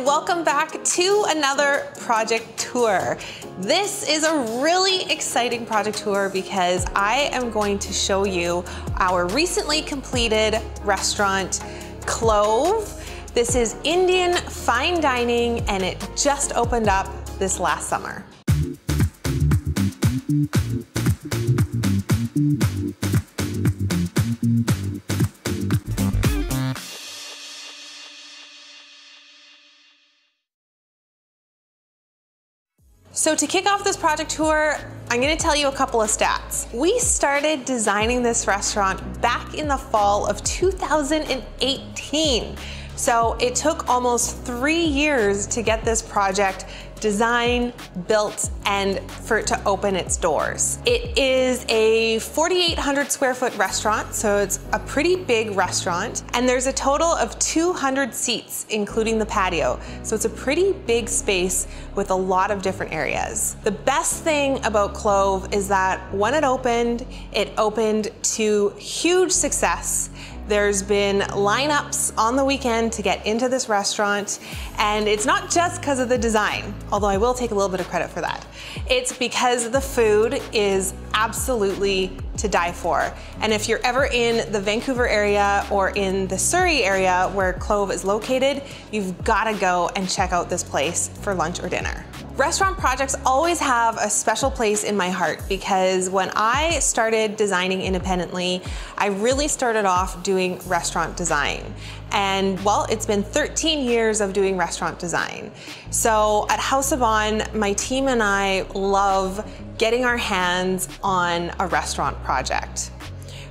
and welcome back to another project tour. This is a really exciting project tour because I am going to show you our recently completed restaurant, Clove. This is Indian fine dining and it just opened up this last summer. So to kick off this project tour, I'm gonna tell you a couple of stats. We started designing this restaurant back in the fall of 2018. So it took almost 3 years to get this project designed, built, and for it to open its doors. It is a 4,800 square foot restaurant, so it's a pretty big restaurant, and there's a total of 200 seats, including the patio. So it's a pretty big space with a lot of different areas. The best thing about Clove is that when it opened to huge success. There's been lineups on the weekend to get into this restaurant, and it's not just because of the design, although I will take a little bit of credit for that. It's because the food is absolutely to die for. And if you're ever in the Vancouver area or in the Surrey area where Clove is located, you've gotta go and check out this place for lunch or dinner. Restaurant projects always have a special place in my heart because when I started designing independently, I really started off doing restaurant design. And well, it's been 13 years of doing restaurant design. So at House of Bohn, my team and I love getting our hands on a restaurant project.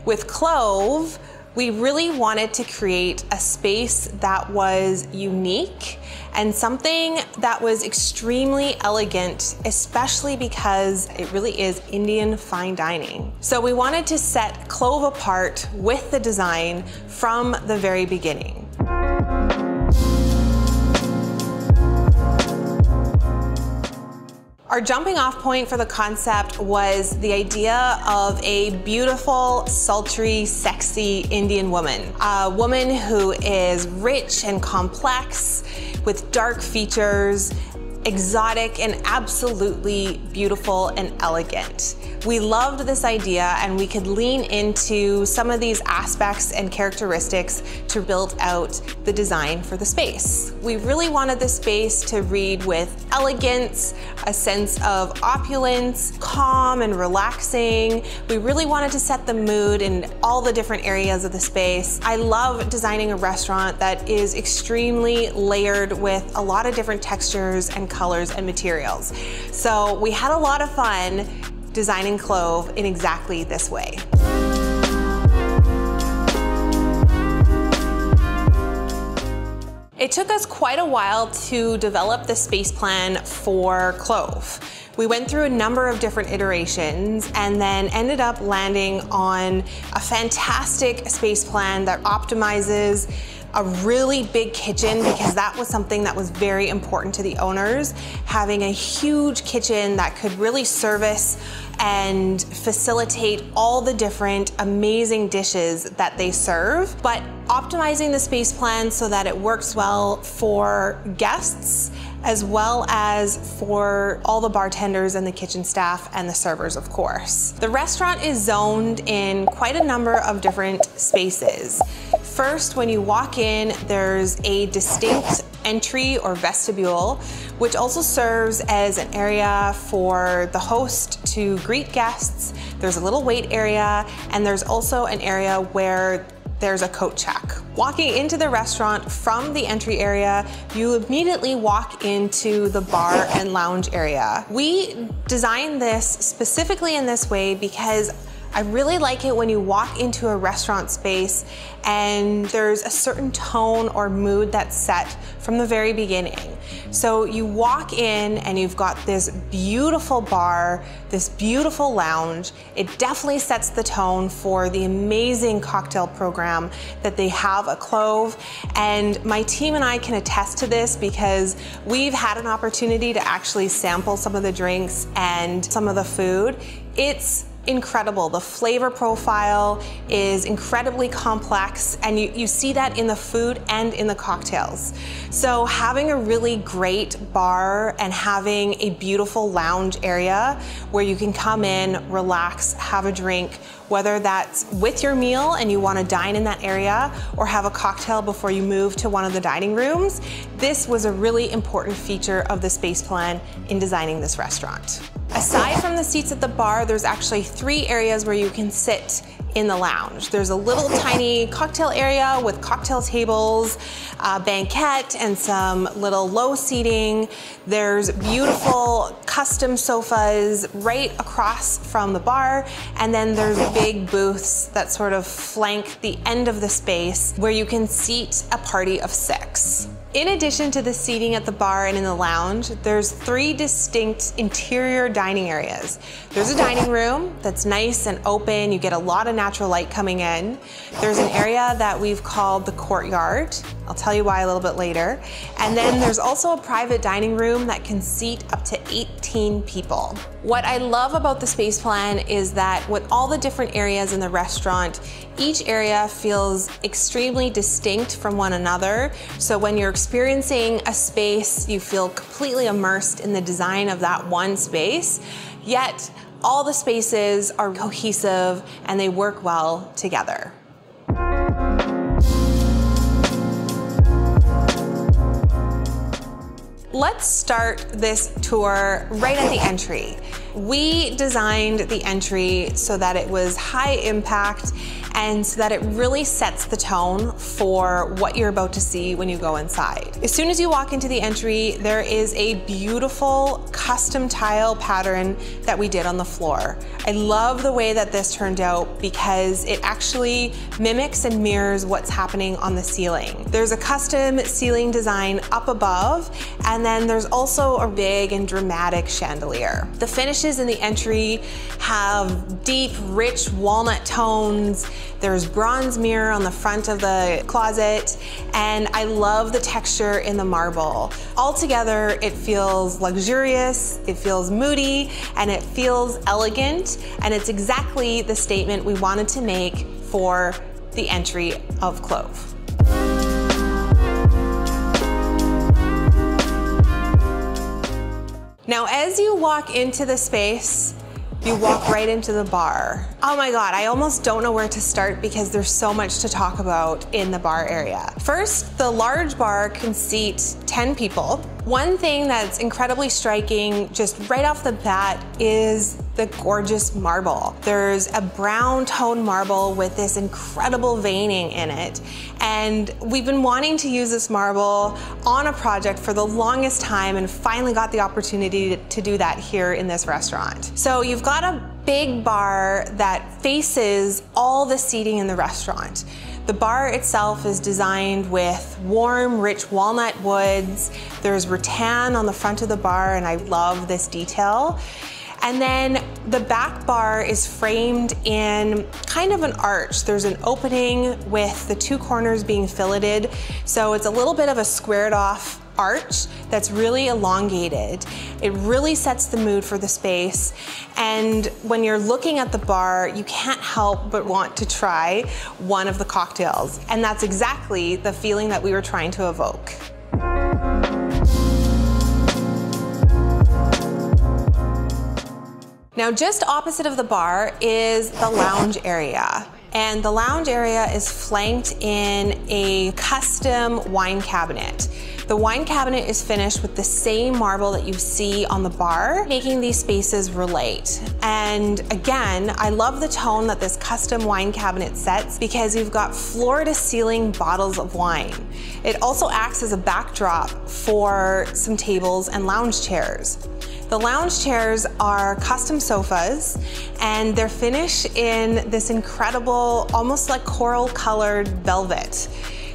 With Clove, we really wanted to create a space that was unique and something that was extremely elegant, especially because it really is Indian fine dining. So we wanted to set Clove apart with the design from the very beginning. Our jumping off point for the concept was the idea of a beautiful, sultry, sexy Indian woman. A woman who is rich and complex with dark features, exotic and absolutely beautiful and elegant. We loved this idea and we could lean into some of these aspects and characteristics to build out the design for the space. We really wanted the space to read with elegance, a sense of opulence, calm and relaxing. We really wanted to set the mood in all the different areas of the space. I love designing a restaurant that is extremely layered with a lot of different textures and colors and materials. So we had a lot of fun designing Clove in exactly this way. It took us quite a while to develop the space plan for Clove. We went through a number of different iterations and then ended up landing on a fantastic space plan that optimizes a really big kitchen because that was something that was very important to the owners, having a huge kitchen that could really service and facilitate all the different amazing dishes that they serve, but optimizing the space plan so that it works well for guests as well as for all the bartenders and the kitchen staff and the servers, of course. The restaurant is zoned in quite a number of different spaces. First, when you walk in, there's a distinct entry or vestibule, which also serves as an area for the host to greet guests. There's a little wait area, and there's also an area where there's a coat check. Walking into the restaurant from the entry area, you immediately walk into the bar and lounge area. We designed this specifically in this way because I really like it when you walk into a restaurant space and there's a certain tone or mood that's set from the very beginning. So you walk in and you've got this beautiful bar, this beautiful lounge. It definitely sets the tone for the amazing cocktail program that they have at Clove. And my team and I can attest to this because we've had an opportunity to actually sample some of the drinks and some of the food. It's incredible. The flavor profile is incredibly complex, and you see that in the food and in the cocktails. So having a really great bar and having a beautiful lounge area where you can come in, relax, have a drink, whether that's with your meal and you want to dine in that area or have a cocktail before you move to one of the dining rooms, this was a really important feature of the space plan in designing this restaurant. Aside from the seats at the bar, there's actually 3 areas where you can sit in the lounge. There's a little tiny cocktail area with cocktail tables, a banquette, and some little low seating. There's beautiful custom sofas right across from the bar, and then there's big booths that sort of flank the end of the space where you can seat a party of 6. In addition to the seating at the bar and in the lounge, there's 3 distinct interior dining areas. There's a dining room that's nice and open. You get a lot of natural light coming in. There's an area that we've called the courtyard. I'll tell you why a little bit later. And then there's also a private dining room that can seat up to 18 people. What I love about the space plan is that with all the different areas in the restaurant, each area feels extremely distinct from one another. So when you're experiencing a space, you feel completely immersed in the design of that one space, yet all the spaces are cohesive and they work well together. Let's start this tour right at the entry. We designed the entry so that it was high impact and so that it really sets the tone for what you're about to see when you go inside. As soon as you walk into the entry, there is a beautiful custom tile pattern that we did on the floor. I love the way that this turned out because it actually mimics and mirrors what's happening on the ceiling. There's a custom ceiling design up above, and then there's also a big and dramatic chandelier. The finishes in the entry have deep, rich walnut tones. There's bronze mirror on the front of the closet, and I love the texture in the marble. Altogether, it feels luxurious, it feels moody, and it feels elegant, and it's exactly the statement we wanted to make for the entry of Clove. Now, as you walk into the space, you walk right into the bar. Oh my God, I almost don't know where to start because there's so much to talk about in the bar area. First, the large bar can seat 10 people. One thing that's incredibly striking just right off the bat is the gorgeous marble. There's a brown tone marble with this incredible veining in it. And we've been wanting to use this marble on a project for the longest time and finally got the opportunity to do that here in this restaurant. So you've got a big bar that faces all the seating in the restaurant. The bar itself is designed with warm, rich walnut woods. There's rattan on the front of the bar, and I love this detail. And then the back bar is framed in kind of an arch. There's an opening with the 2 corners being filleted. So it's a little bit of a squared off arch that's really elongated. It really sets the mood for the space. And when you're looking at the bar, you can't help but want to try one of the cocktails. And that's exactly the feeling that we were trying to evoke. Now, just opposite of the bar is the lounge area. And the lounge area is flanked in a custom wine cabinet. The wine cabinet is finished with the same marble that you see on the bar, making these spaces relate. And again, I love the tone that this custom wine cabinet sets because you've got floor to ceiling bottles of wine. It also acts as a backdrop for some tables and lounge chairs. The lounge chairs are custom sofas, and they're finished in this incredible, almost like coral colored velvet.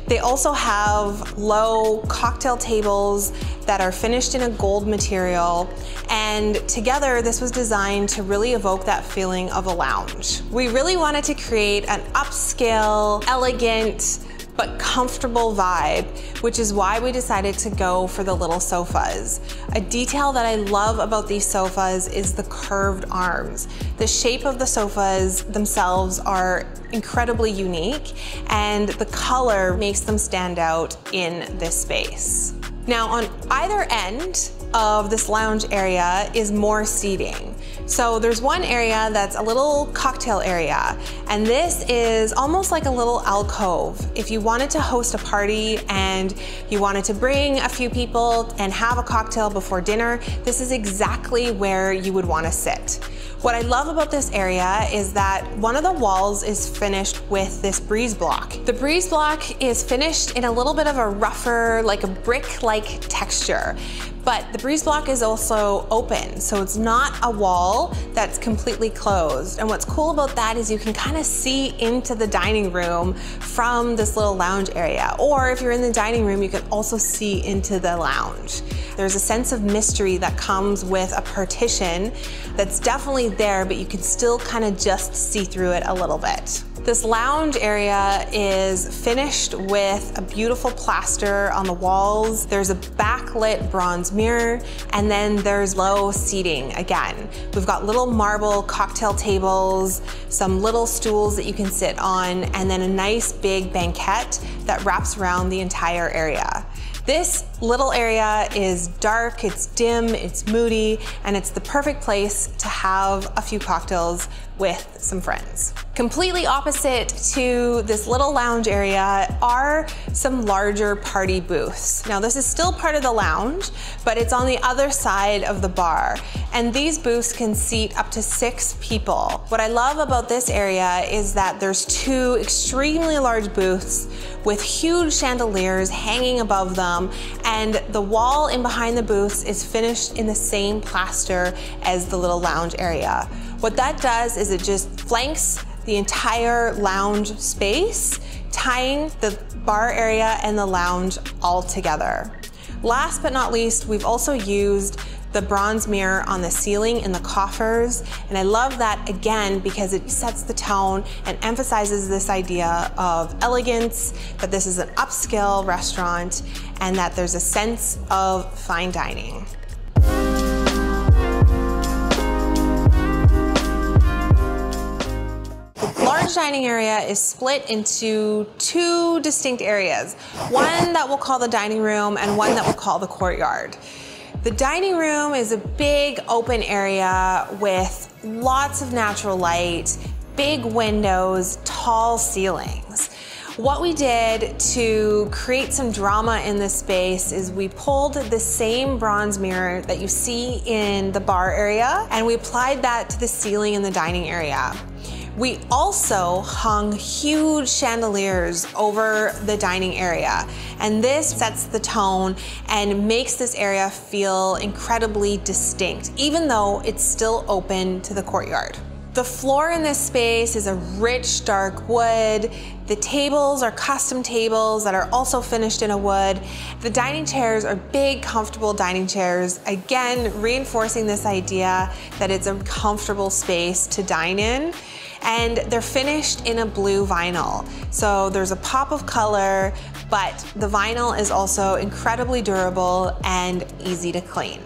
They also have low cocktail tables that are finished in a gold material, and together this was designed to really evoke that feeling of a lounge. We really wanted to create an upscale, elegant but comfortable vibe, which is why we decided to go for the little sofas. A detail that I love about these sofas is the curved arms. The shape of the sofas themselves are incredibly unique, and the color makes them stand out in this space. Now, on either end of this lounge area is more seating. So there's one area that's a little cocktail area, and this is almost like a little alcove. If you wanted to host a party and you wanted to bring a few people and have a cocktail before dinner, this is exactly where you would want to sit. What I love about this area is that one of the walls is finished with this breeze block. The breeze block is finished in a little bit of a rougher, like a brick-like texture, but the breeze block is also open, so it's not a wall that's completely closed. And what's cool about that is you can kind of see into the dining room from this little lounge area. Or if you're in the dining room, you can also see into the lounge. There's a sense of mystery that comes with a partition that's definitely there, but you can still kind of just see through it a little bit. This lounge area is finished with a beautiful plaster on the walls. There's a backlit bronze mirror, and then there's low seating again. We've got little marble cocktail tables, some little stools that you can sit on, and then a nice big banquette that wraps around the entire area. This little area is dark, it's dim, it's moody, and it's the perfect place to have a few cocktails with some friends. Completely opposite to this little lounge area are some larger party booths. Now, this is still part of the lounge, but it's on the other side of the bar, and these booths can seat up to 6 people. What I love about this area is that there's 2 extremely large booths with huge chandeliers hanging above them, and the wall in behind the booths is finished in the same plaster as the little lounge area. What that does is it just flanks the entire lounge space, tying the bar area and the lounge all together. Last but not least, we've also used the bronze mirror on the ceiling in the coffers, and I love that again because it sets the tone and emphasizes this idea of elegance, that this is an upscale restaurant, and that there's a sense of fine dining. Large dining area is split into 2 distinct areas, one that we'll call the dining room and one that we'll call the courtyard. The dining room is a big open area with lots of natural light, big windows, tall ceilings. What we did to create some drama in this space is we pulled the same bronze mirror that you see in the bar area, and we applied that to the ceiling in the dining area. We also hung huge chandeliers over the dining area, and this sets the tone and makes this area feel incredibly distinct, even though it's still open to the courtyard. The floor in this space is a rich, dark wood. The tables are custom tables that are also finished in a wood. The dining chairs are big, comfortable dining chairs, again, reinforcing this idea that it's a comfortable space to dine in. And they're finished in a blue vinyl. So there's a pop of color, but the vinyl is also incredibly durable and easy to clean.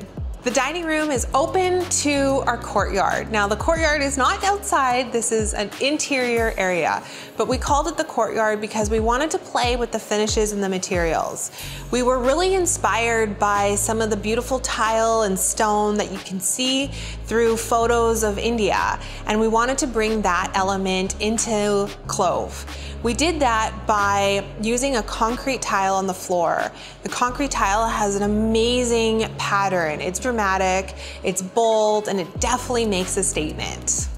The dining room is open to our courtyard. Now, the courtyard is not outside, this is an interior area, but we called it the courtyard because we wanted to play with the finishes and the materials. We were really inspired by some of the beautiful tile and stone that you can see through photos of India, and we wanted to bring that element into Clove. We did that by using a concrete tile on the floor. The concrete tile has an amazing pattern. It's dramatic, it's bold, and it definitely makes a statement.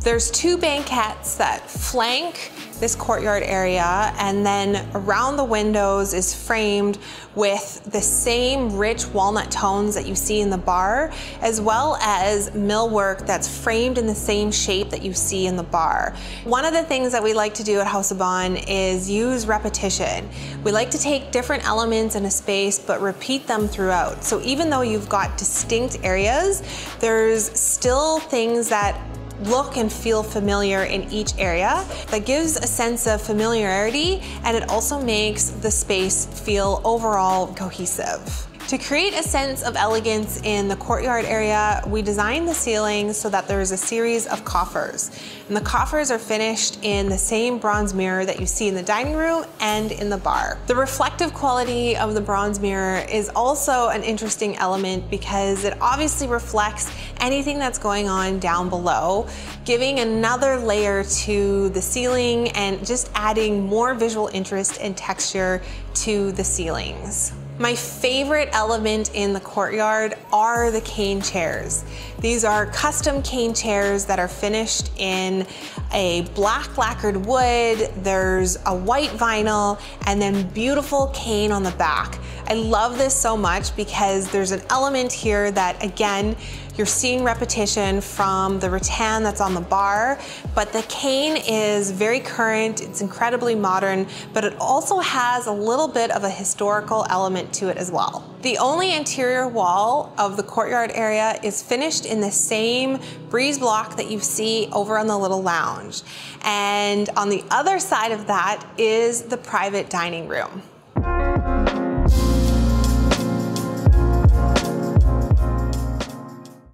There's 2 banquettes that flank this courtyard area, and then around the windows is framed with the same rich walnut tones that you see in the bar, as well as millwork that's framed in the same shape that you see in the bar. One of the things that we like to do at House of Bohn is use repetition. We like to take different elements in a space but repeat them throughout. So even though you've got distinct areas, there's still things that look and feel familiar in each area. That gives a sense of familiarity, and it also makes the space feel overall cohesive. To create a sense of elegance in the courtyard area, we designed the ceiling so that there's a series of coffers. And the coffers are finished in the same bronze mirror that you see in the dining room and in the bar. The reflective quality of the bronze mirror is also an interesting element because it obviously reflects anything that's going on down below, giving another layer to the ceiling and just adding more visual interest and texture to the ceilings. My favorite element in the courtyard are the cane chairs. These are custom cane chairs that are finished in a black lacquered wood, there's a white vinyl, and then beautiful cane on the back. I love this so much because there's an element here that, again, you're seeing repetition from the rattan that's on the bar, but the cane is very current, it's incredibly modern, but it also has a little bit of a historical element to it as well. The only interior wall of the courtyard area is finished in the same breeze block that you see over on the little lounge. And on the other side of that is the private dining room.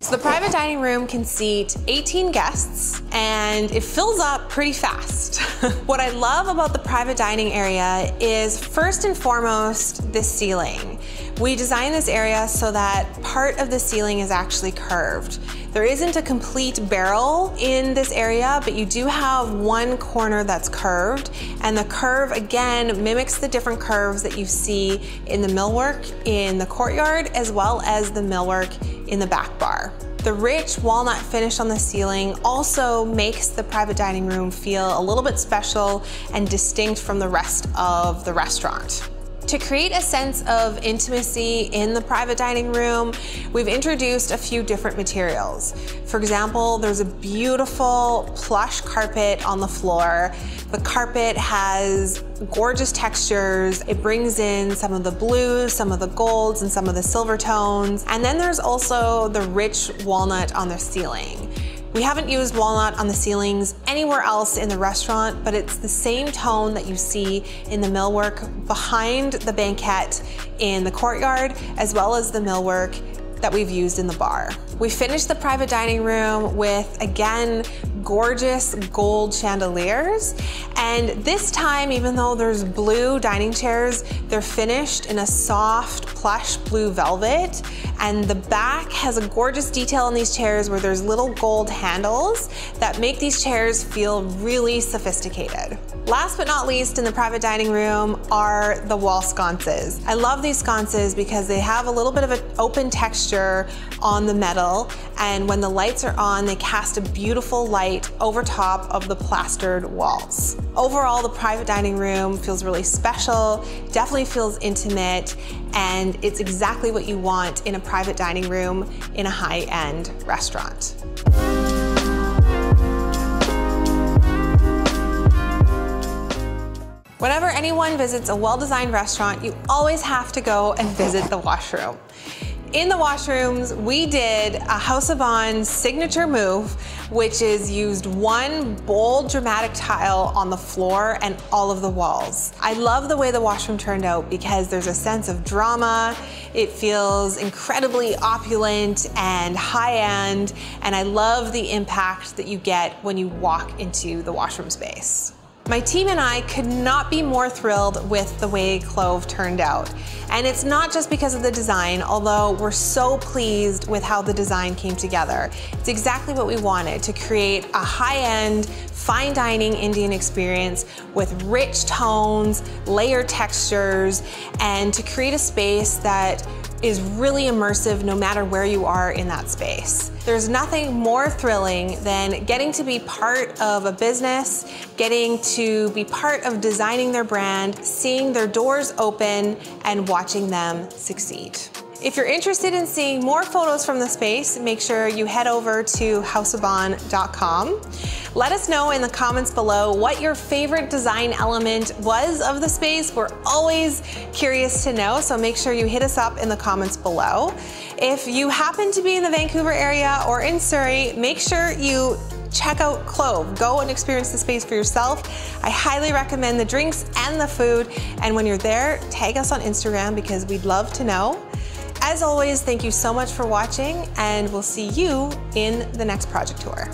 So the private dining room can seat 18 guests and it fills up pretty fast. What I love about the private dining area is first and foremost the ceiling. We designed this area so that part of the ceiling is actually curved. There isn't a complete barrel in this area, but you do have one corner that's curved, and the curve again mimics the different curves that you see in the millwork in the courtyard as well as the millwork in the back bar. The rich walnut finish on the ceiling also makes the private dining room feel a little bit special and distinct from the rest of the restaurant. To create a sense of intimacy in the private dining room, we've introduced a few different materials. For example, there's a beautiful plush carpet on the floor. The carpet has gorgeous textures. It brings in some of the blues, some of the golds, and some of the silver tones. And then there's also the rich walnut on the ceiling. We haven't used walnut on the ceilings anywhere else in the restaurant, but it's the same tone that you see in the millwork behind the banquette in the courtyard, as well as the millwork that we've used in the bar. We finished the private dining room with, again, gorgeous gold chandeliers. And this time, even though there's blue dining chairs, they're finished in a soft plush blue velvet. And the back has a gorgeous detail on these chairs where there's little gold handles that make these chairs feel really sophisticated. Last but not least in the private dining room are the wall sconces. I love these sconces because they have a little bit of an open texture on the metal, and when the lights are on, they cast a beautiful light over top of the plastered walls. Overall, the private dining room feels really special, definitely feels intimate, and it's exactly what you want in a private dining room in a high-end restaurant. Whenever anyone visits a well-designed restaurant, you always have to go and visit the washroom. In the washrooms, we did a House of Bohn signature move, which is used one bold, dramatic tile on the floor and all of the walls. I love the way the washroom turned out because there's a sense of drama. It feels incredibly opulent and high-end, and I love the impact that you get when you walk into the washroom space. My team and I could not be more thrilled with the way Clove turned out. And it's not just because of the design, although we're so pleased with how the design came together. It's exactly what we wanted, to create a high-end, fine dining Indian experience with rich tones, layered textures, and to create a space that is really immersive no matter where you are in that space. There's nothing more thrilling than getting to be part of a business, getting to be part of designing their brand, seeing their doors open, and watching them succeed. If you're interested in seeing more photos from the space, make sure you head over to houseofbohn.com. Let us know in the comments below what your favorite design element was of the space. We're always curious to know, so make sure you hit us up in the comments below. If you happen to be in the Vancouver area or in Surrey, make sure you check out Clove. Go and experience the space for yourself. I highly recommend the drinks and the food. And when you're there, tag us on Instagram because we'd love to know. As always, thank you so much for watching, and we'll see you in the next project tour.